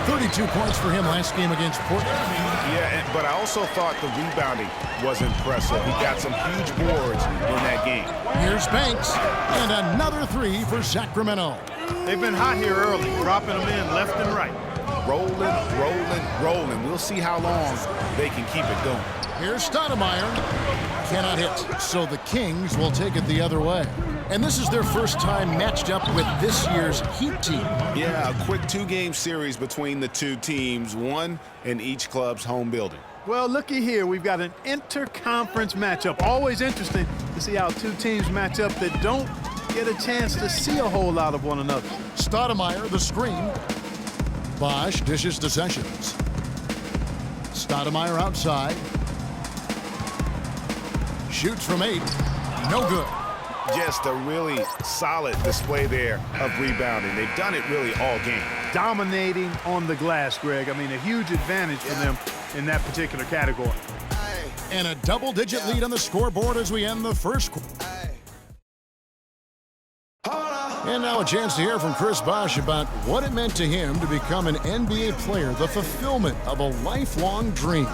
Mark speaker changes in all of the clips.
Speaker 1: 32 points for him last game against Portland.
Speaker 2: Yeah, but I also thought the rebounding was impressive. He got some huge boards in that game.
Speaker 1: Here's Banks, and another three for Sacramento.
Speaker 3: They've been hot here early, dropping them in left and right.
Speaker 2: Rolling, rolling, rolling. We'll see how long they can keep it going.
Speaker 1: Here's Stoudemire. Cannot hit, so the Kings will take it the other way. And this is their first time matched up with this year's Heat team.
Speaker 2: Yeah, a quick two-game series between the two teams, one in each club's home building.
Speaker 3: Well, looky here. We've got an inter-conference matchup. Always interesting to see how two teams match up that don't get a chance to see a whole lot of one another.
Speaker 1: Stoudemire, the screen. Bosch dishes to Sessions. Stoudemire outside. Shoots from 8. No good.
Speaker 2: Just a really solid display there of rebounding. They've done it really all game.
Speaker 3: Dominating on the glass, Greg. I mean, a huge advantage for them in that particular category.
Speaker 1: And a double-digit lead on the scoreboard as we end the first quarter. And now a chance to hear from Chris Bosh about what it meant to him to become an NBA player, the fulfillment of a lifelong dream.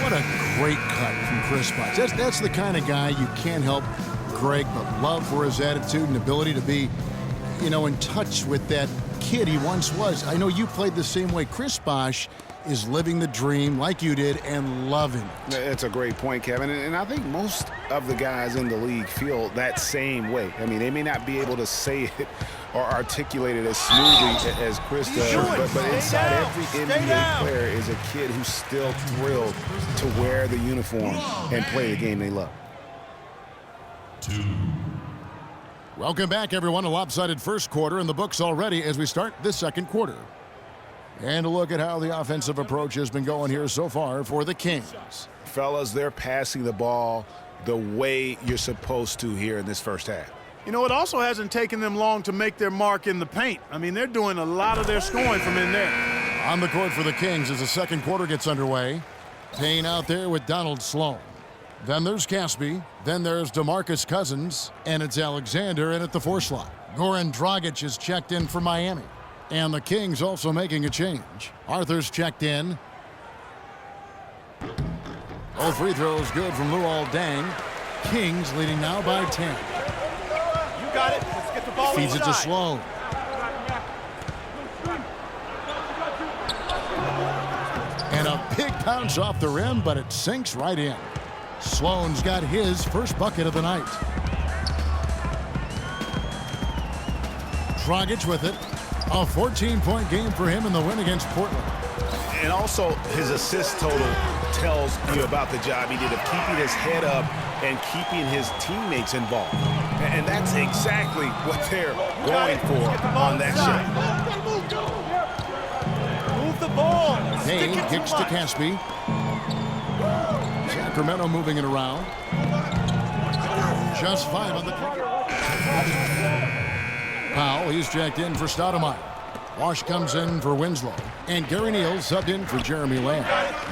Speaker 1: What a great cut from Chris Bosh. That's the kind of guy you can't help, Greg, but love for his attitude and ability to be, in touch with that kid he once was. I know you played the same way. Chris Bosh is living the dream like you did and loving it.
Speaker 2: That's a great point, Kevin. And I think most of the guys in the league feel that same way. I mean, they may not be able to say it or articulate it as smoothly as Chris does, but inside every NBA player is a kid who's still thrilled to wear the uniform and play the game they love.
Speaker 1: Welcome back, everyone. A lopsided first quarter in the books already as we start this second quarter. And a look at how the offensive approach has been going here so far for the Kings.
Speaker 2: Fellas, they're passing the ball the way you're supposed to here in this first half.
Speaker 3: It also hasn't taken them long to make their mark in the paint. I mean, they're doing a lot of their scoring from in there.
Speaker 1: On the court for the Kings as the second quarter gets underway. Payne out there with Donald Sloan. Then there's Caspi. Then there's DeMarcus Cousins. And it's Alexander in at the 4 slot. Goran Dragic is checked in for Miami. And the Kings also making a change. Arthur's checked in. All free throws good from Luol Deng. Kings leading now by 10.
Speaker 4: You got it. Let's get the ball
Speaker 1: Feeds
Speaker 4: inside.
Speaker 1: it to Sloan. And a big bounce off the rim, but it sinks right in. Sloan's got his first bucket of the night. Dragic with it. A 14-point game for him in the win against Portland.
Speaker 2: And also his assist total tells you about the job he did of keeping his head up and keeping his teammates involved. And that's exactly what they're going for on that shot.
Speaker 4: Move the ball.
Speaker 1: Payne kicks to Caspi. Sacramento moving it around. Just 5 on the clock. Powell, he's checked in for Stoudemire. Wash comes in for Winslow. And Gary Neal subbed in for Jeremy Lamb.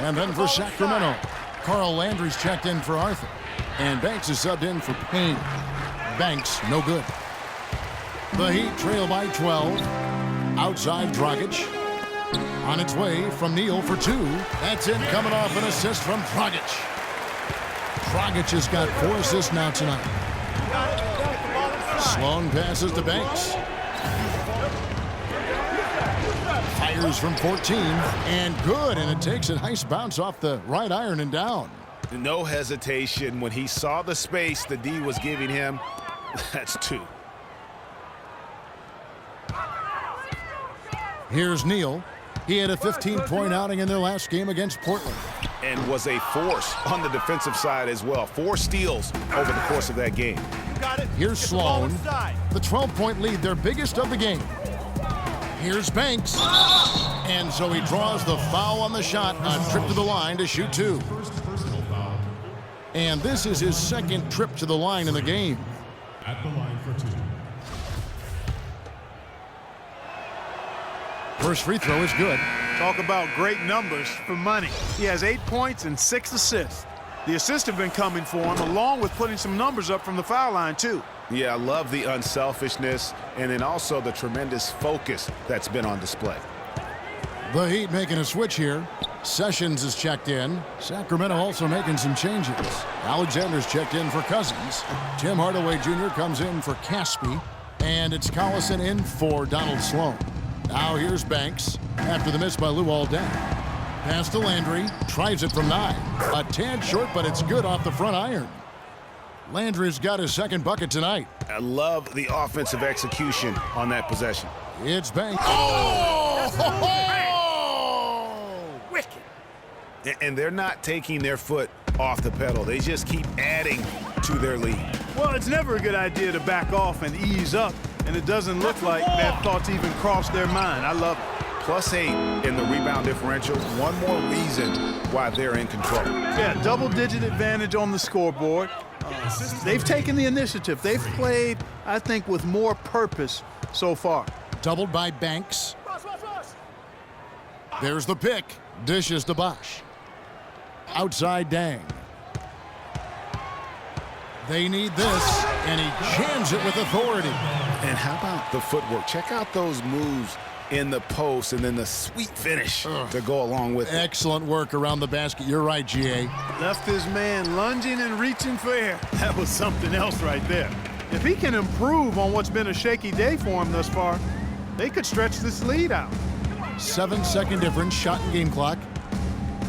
Speaker 1: And then for Sacramento, Carl Landry's checked in for Arthur. And Banks is subbed in for Payne. Banks, no good. The Heat trail by 12. Outside Dragic. On its way from Neal for 2. That's it, coming off an assist from Dragic. Dragic has got 4 assists now tonight. Sloan passes to Banks. Fires from 14, and good, and it takes a nice bounce off the right iron and down.
Speaker 2: No hesitation when he saw the space the D was giving him. That's 2.
Speaker 1: Here's Neal. He had a 15-point outing in their last game against Portland.
Speaker 2: And was a force on the defensive side as well. 4 steals over the course of that game.
Speaker 1: Here's Sloan. The 12-point lead, their biggest of the game. Here's Banks. And so he draws the foul on the shot, a trip to the line to shoot 2. And this is his second trip to the line in the game.
Speaker 5: At the line for 2.
Speaker 1: First free throw is good.
Speaker 3: Talk about great numbers for money. He has 8 points and 6 assists. The assists have been coming for him, along with putting some numbers up from the foul line, too.
Speaker 2: Yeah, I love the unselfishness and then also the tremendous focus that's been on display.
Speaker 1: The Heat making a switch here. Sessions is checked in. Sacramento also making some changes. Alexander's checked in for Cousins. Tim Hardaway Jr. comes in for Caspi. And it's Collison in for Donald Sloan. Now here's Banks after the miss by Luol Deng. Pass to Landry. Tries it from 9. A tad short, but it's good off the front iron. Landry's got his second bucket tonight.
Speaker 2: I love the offensive execution on that possession.
Speaker 1: It's Banks. Oh!
Speaker 2: Wicked. And they're not taking their foot off the pedal. They just keep adding to their lead.
Speaker 3: Well, it's never a good idea to back off and ease up, and it doesn't look like that thought's even crossed their mind. I love it.
Speaker 2: +8 in the rebound differential. One more reason why they're in control.
Speaker 3: Yeah, double-digit advantage on the scoreboard. They've taken the initiative. They've played, I think, with more purpose so far.
Speaker 1: Doubled by Banks. There's the pick. Dishes to Bosch. Outside Deng. They need this, and he jams it with authority.
Speaker 2: And how about the footwork? Check out those moves in the post and then the sweet finish to go along with it.
Speaker 1: Excellent work around the basket. You're right, G.A.
Speaker 3: Left his man lunging and reaching for air. That was something else right there. If he can improve on what's been a shaky day for him thus far, they could stretch this lead out.
Speaker 1: 7-second difference, shot and game clock.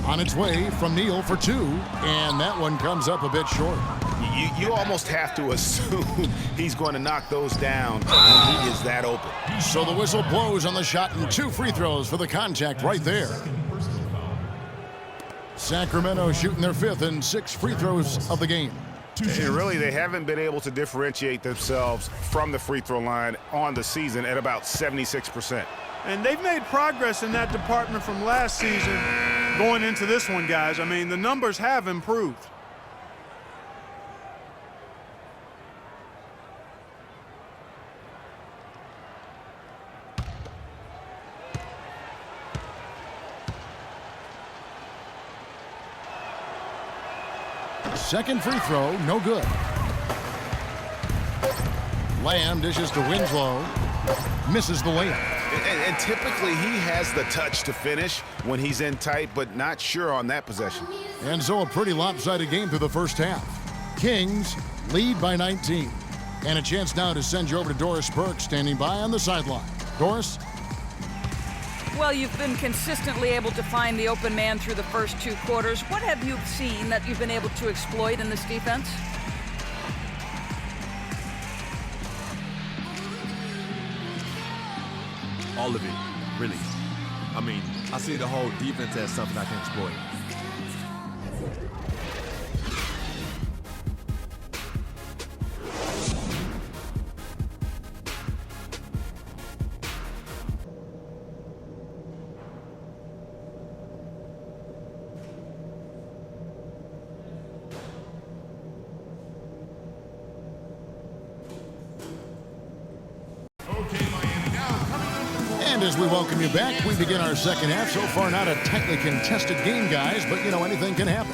Speaker 1: On its way from Neal for 2, and that one comes up a bit short.
Speaker 2: You almost have to assume he's going to knock those down when he is that open.
Speaker 1: So the whistle blows on the shot and 2 free throws for the contact right there. Sacramento shooting their 5th and 6 free throws of the game.
Speaker 2: And really, they haven't been able to differentiate themselves from the free throw line on the season at about 76%.
Speaker 3: And they've made progress in that department from last season going into this one, guys. I mean, the numbers have improved.
Speaker 1: Second free throw, no good. Lamb dishes to Winslow. Misses the layup.
Speaker 2: And typically he has the touch to finish when he's in tight, but not sure on that possession.
Speaker 1: And so a pretty lopsided game through the first half. Kings lead by 19. And a chance now to send you over to Doris Burke standing by on the sideline. Doris?
Speaker 6: Well, you've been consistently able to find the open man through the first 2 quarters. What have you seen that you've been able to exploit in this defense?
Speaker 7: All of it, really. I mean, I see the whole defense as something I can exploit.
Speaker 1: And as we welcome you back, we begin our second half. So far, not a tightly contested game, guys, but, you know, anything can happen.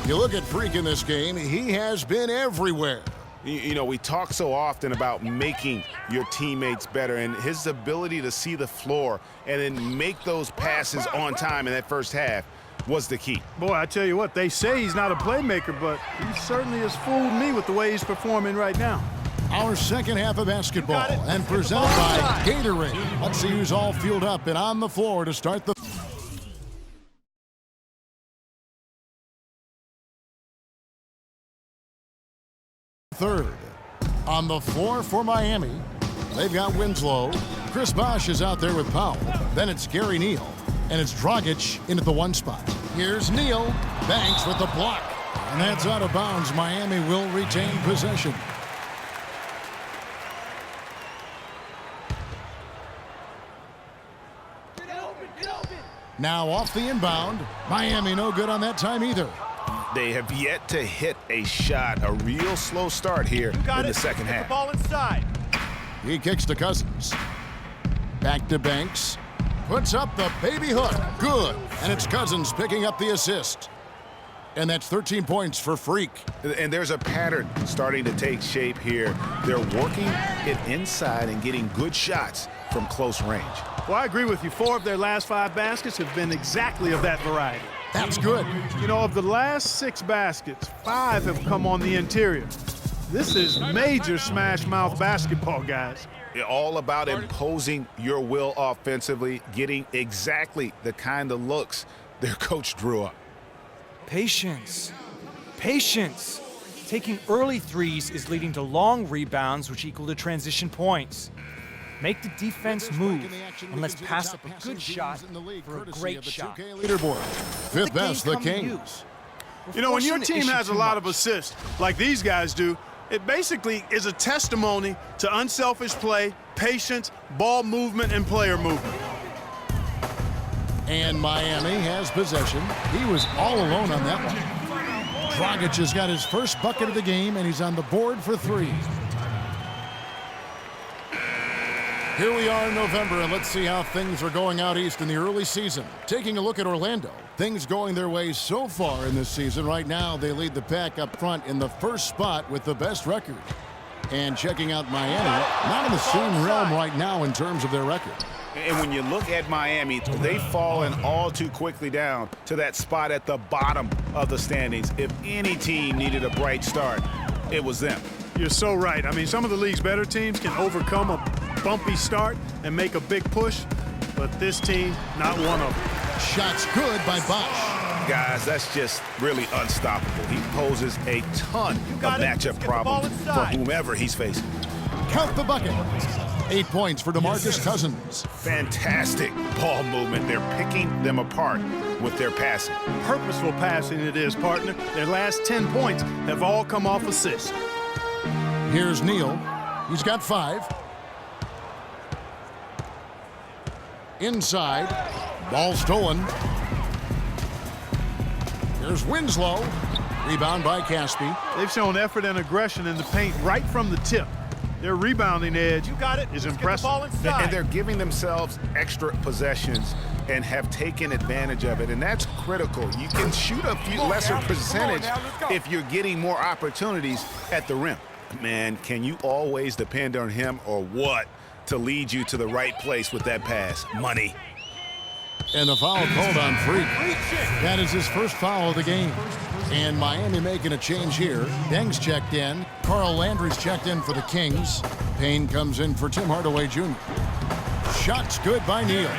Speaker 1: You look at Freak in this game, he has been everywhere.
Speaker 2: You know, we talk so often about making your teammates better, and his ability to see the floor and then make those passes on time in that first half was the key.
Speaker 3: Boy, I tell you what, they say he's not a playmaker, but he certainly has fooled me with the way he's performing right now.
Speaker 1: Our second half of basketball and presented by Gatorade. Let's see who's all fueled up and on the floor to start the third. On the floor for Miami, they've got Winslow. Chris Bosh is out there with Powell. Then it's Gary Neal, and it's Dragic in at the 1 spot. Here's Neal. Banks with the block. And that's out of bounds. Miami will retain possession. Now off the inbound. Miami no good on that time either.
Speaker 2: They have yet to hit a shot. A real slow start here in the second half.
Speaker 4: Get the ball inside.
Speaker 1: He kicks to Cousins. Back to Banks. Puts up the baby hook. Good. And it's Cousins picking up the assist. And that's 13 points for Freak.
Speaker 2: And there's a pattern starting to take shape here. They're working it inside and getting good shots from close range.
Speaker 3: Well, I agree with you. 4 of their last 5 baskets have been exactly of that variety.
Speaker 1: That's good.
Speaker 3: You know, of the last 6 baskets, 5 have come on the interior. This is major smash mouth basketball, guys.
Speaker 2: All about imposing your will offensively, getting exactly the kind of looks their coach drew up.
Speaker 8: Patience. Patience. Taking early threes is leading to long rebounds, which equal to transition points. Make the defense move, and let's pass up a good shot for a great shot.
Speaker 1: Leaderboard. Fifth best, the Kings.
Speaker 3: You know, when your team has a lot of assists, like these guys do, it basically is a testimony to unselfish play, patience, ball movement, and player movement.
Speaker 1: And Miami has possession. He was all alone on that one. Dragic has got his first bucket of the game, and he's on the board for 3. Here we are in November, and let's see how things are going out east in the early season. Taking a look at Orlando, things going their way so far in this season. Right now, they lead the pack up front in the first spot with the best record. And checking out Miami, not in the same realm right now in terms of their record.
Speaker 2: And when you look at Miami, they've fallen all too quickly down to that spot at the bottom of the standings. If any team needed a bright start, it was them.
Speaker 3: You're so right. I mean, some of the league's better teams can overcome a bumpy start and make a big push, but this team, not one of them.
Speaker 1: Shots good by Bosh.
Speaker 2: Guys, that's just really unstoppable. He poses a ton of matchup problems for whomever he's facing.
Speaker 1: Count the bucket. 8 points for DeMarcus Cousins.
Speaker 2: Fantastic ball movement. They're picking them apart with their passing.
Speaker 3: Purposeful passing it is, partner. Their last 10 points have all come off assists.
Speaker 1: Here's Neal. He's got 5. Inside. Ball stolen. Here's Winslow. Rebound by Caspi.
Speaker 3: They've shown effort and aggression in the paint right from the tip. Their rebounding edge is impressive.
Speaker 2: And they're giving themselves extra possessions and have taken advantage of it, and that's critical. You can shoot a few lesser percentage if you're getting more opportunities at the rim. Man, can you always depend on him or what to lead you to the right place with that pass? Money.
Speaker 1: And the foul called on Freak. That is his first foul of the game. And Miami making a change here. Deng's checked in. Carl Landry's checked in for the Kings. Payne comes in for Tim Hardaway Jr. Shots good by Neal.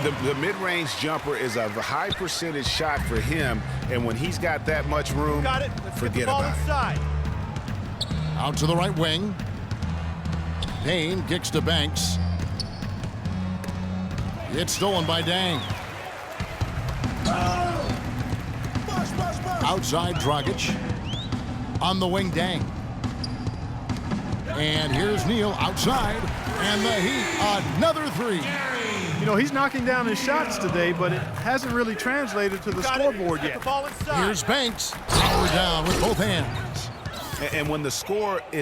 Speaker 2: The mid-range jumper is a high percentage shot for him, and when he's got that much room, forget about it.
Speaker 1: Out to the right wing. Payne kicks to Banks. It's stolen by Deng. Outside Dragic. On the wing, Deng. And here's Neal outside. And the Heat, another 3.
Speaker 3: You know, he's knocking down his shots today, but it hasn't really translated to the scoreboard yet.
Speaker 1: Here's Banks. Power down with both hands.
Speaker 2: And when the score is